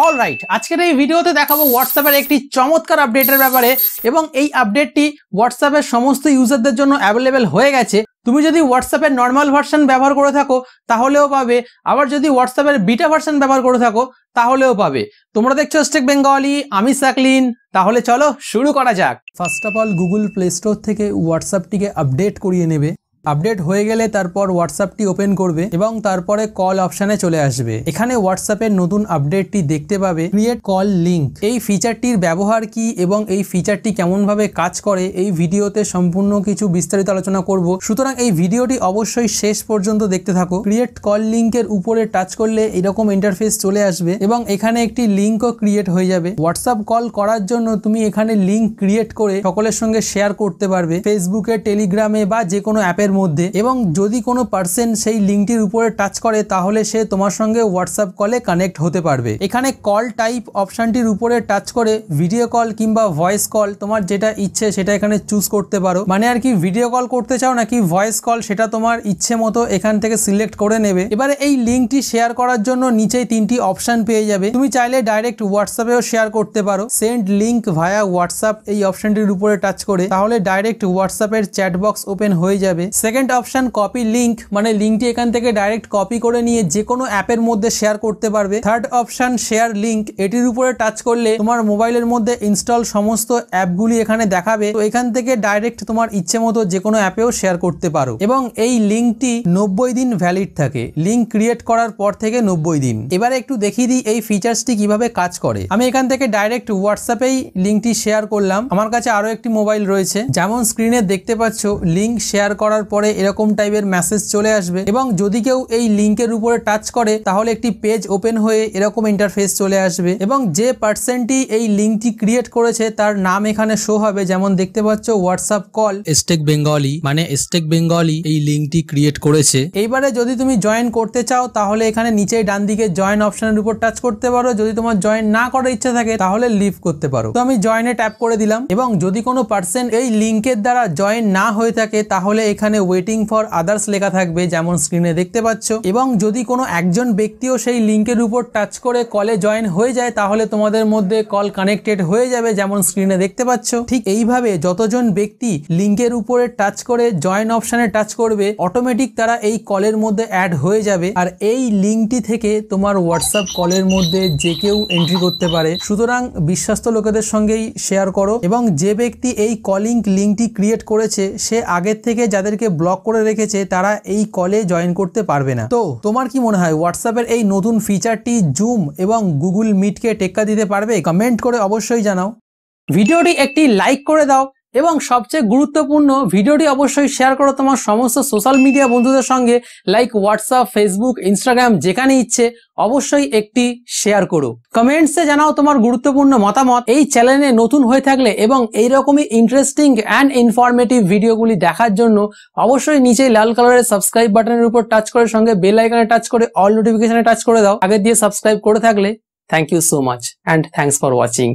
Alright, আজকের এই ভিডিওতে দেখাবো হোয়াটসঅ্যাপের একটি চমৎকার আপডেটের ব্যাপারে এবং এই আপডেটটি হোয়াটসঅ্যাপের সমস্ত ইউজারদের জন্য অ্যাভেলেবেল হয়ে গেছে। তুমি যদি হোয়াটসঅ্যাপের নর্মাল ভার্সন ব্যবহার করে থাকো তাহলেও পাবে, আবার যদি হোয়াটসঅ্যাপের বিটা ভার্সন ব্যবহার করে থাকো তাহলেও পাবে। তোমরা দেখছো স্টেক বেঙ্গলি, আমি সাকলিন। তাহলে চলো শুরু করা যাক। First of all Google play store থেকে হোয়াটসঅ্যাপটিকে আপডেট করিয়ে নেবে। আপডেট হয়ে গেলে তারপর হোয়াটসঅ্যাপটি ওপেন করবে এবং তারপরে কল অপশানে চলে আসবে। এখানে হোয়াটসঅ্যাপের নতুন আপডেটটি দেখতে পাবে, ক্রিয়েট কল লিঙ্ক। এই ফিচারটির ব্যবহার কি এবং এই ফিচারটি কেমনভাবে কাজ করে এই ভিডিওতে সম্পূর্ণ কিছু বিস্তারিত আলোচনা করব, সুতরাং এই ভিডিওটি অবশ্যই শেষ পর্যন্ত দেখতে থাকো। ক্রিয়েট কল লিঙ্কের উপরে টাচ করলে এরকম ইন্টারফেস চলে আসবে এবং এখানে একটি লিঙ্কও ক্রিয়েট হয়ে যাবে। হোয়াটসঅ্যাপ কল করার জন্য তুমি এখানে লিঙ্ক ক্রিয়েট করে সকলের সঙ্গে শেয়ার করতে পারবে, ফেসবুকে, টেলিগ্রামে বা যে কোনো অ্যাপের মধ্যে। এবং যদি কোনো পার্সন সেই লিঙ্কটির উপরে টাচ করে তাহলে সে তোমার সঙ্গে হোয়াটসঅ্যাপ কলে কানেক্ট হতে পারবে। এখানে কল টাইপ অপশনটির উপরে টাচ করে ভিডিও কল কিংবা ভয়েস কল, তোমার যেটা ইচ্ছে সেটা এখানে চুজ করতে পারো। মানে আর কি, ভিডিও কল করতে চাও নাকি ভয়েস কল সেটা তোমার ইচ্ছে মতো এখান থেকে সিলেক্ট করে নেবে। এবারে এই লিঙ্কটি শেয়ার করার জন্য নিচেই তিনটি অপশন পেয়ে যাবে। তুমি চাইলে ডাইরেক্ট হোয়াটসঅ্যাপেও শেয়ার করতে পারো, সেন্ড লিঙ্ক ভায়া হোয়াটসঅ্যাপ এই অপশনটির উপরে টাচ করে, তাহলে ডাইরেক্ট হোয়াটসঅ্যাপের চ্যাট বক্স ওপেন হয়ে যাবে। সেকেন্ড অপশন কপি লিঙ্ক, মানে লিঙ্কটি এখান থেকে ডাইরেক্ট কপি করে নিয়ে যে কোনো অ্যাপের মধ্যে শেয়ার করতে পারবে। থার্ড অপশন শেয়ার লিঙ্ক, এটির উপরে টাচ করলে তোমার মোবাইলের মধ্যে ইনস্টল সমস্ত অ্যাপগুলি এখানে দেখাবে, তো এখান থেকে ডাইরেক্ট তোমার ইচ্ছে মতো যে কোনো অ্যাপেও শেয়ার করতে পারো। এবং এই লিঙ্কটি 90 দিন ভ্যালিড থাকে, লিঙ্ক ক্রিয়েট করার পর থেকে 90 দিন। এবারে একটু দেখিয়ে দিই এই ফিচার্সটি কিভাবে কাজ করে। আমি এখান থেকে ডাইরেক্ট হোয়াটসঅ্যাপেই লিঙ্কটি শেয়ার করলাম। আমার কাছে আরো একটি মোবাইল রয়েছে, যেমন স্ক্রিনে দেখতে পাচ্ছ লিঙ্ক শেয়ার করার পরে এরকম টাইপের মেসেজ চলে আসবে এবং যদি কেউ এই লিঙ্কের উপরে টাচ করে তাহলে একটি পেজ ওপেন হয়ে এরকম ইন্টারফেস চলে আসবে এবং যে পার্সনটি এই লিঙ্কটি ক্রিয়েট করেছে তার নাম এখানে শো হবে। যেমন দেখতে পাচ্ছ হোয়াটসঅ্যাপ কল স্টেক বেঙ্গলি, মানে স্টেক বেঙ্গলি এই লিঙ্কটি ক্রিয়েট করেছে। এইবারে যদি তুমি জয়েন করতে চাও তাহলে এখানে নিচে ডান দিকে জয়েন অপশনের উপর টাচ করতে পারো। যদি তোমার জয়েন না করার ইচ্ছা থাকে তাহলে লিভ করতে পারো। তো আমি জয়েনে ট্যাপ করে দিলাম এবং যদি কোনো পার্সন এই লিঙ্কের দ্বারা জয়েন না হয়ে থাকে তাহলে এখানে ওয়েটিং ফর আদার্স লেখা থাকবে, যেমন স্ক্রিনে দেখতে পাচ্ছ। এবং যদি কোনো একজন ব্যক্তিও সেই লিঙ্কের উপর টাচ করে কলে জয়েন হয়ে যায় তাহলে তোমাদের মধ্যে কল কানেক্টেড হয়ে যাবে, যেমন স্ক্রিনে দেখতে পাচ্ছ। ঠিক এইভাবে যতজন ব্যক্তি লিঙ্কের উপরে টাচ করে জয়েন অপশনে টাচ করবে অটোমেটিক তারা এই কলের মধ্যে অ্যাড হয়ে যাবে। আর এই লিঙ্কটি থেকে তোমার হোয়াটসঅ্যাপ কলের মধ্যে যে কেউ এন্ট্রি করতে পারে, সুতরাং বিশ্বস্ত লোকেদের সঙ্গেই শেয়ার করো। এবং যে ব্যক্তি এই কলিং লিঙ্কটি ক্রিয়েট করেছে সে আগের থেকে যাদেরকে ব্লক করে রেখেছে তারা এই কলে জয়েন করতে পারবে না। তো তোমার কি মনে হয় হোয়াটসঅ্যাপের এই নতুন ফিচারটি জুম এবং গুগল মিটকে টেক্কা দিতে পারবে? কমেন্ট করে অবশ্যই জানাও। ভিডিওটি একটি লাইক করে দাও এবং সবচেয়ে গুরুত্বপূর্ণ, ভিডিওটি অবশ্যই শেয়ার করো তোমার সমস্ত সোশ্যাল মিডিয়া বন্ধুদের সঙ্গে, লাইক হোয়াটসঅ্যাপ, ফেসবুক, ইনস্টাগ্রাম, যেখানে ইচ্ছে অবশ্যই একটি শেয়ার করো। কমেন্টসে জানাও তোমার গুরুত্বপূর্ণ মতামত। এই চ্যানেলে নতুন হয়ে থাকলে এবং এইরকমই ইন্টারেস্টিং অ্যান্ড ইনফরমেটিভ ভিডিওগুলি দেখার জন্য অবশ্যই নিচেই লাল কালারের সাবস্ক্রাইব বাটনের উপর টাচ করে সঙ্গে বেল আইকনে টাচ করে অল নোটিফিকেশনে টাচ করে দাও। আগে দিয়ে সাবস্ক্রাইব করে থাকলে thank you so much and thanks for watching.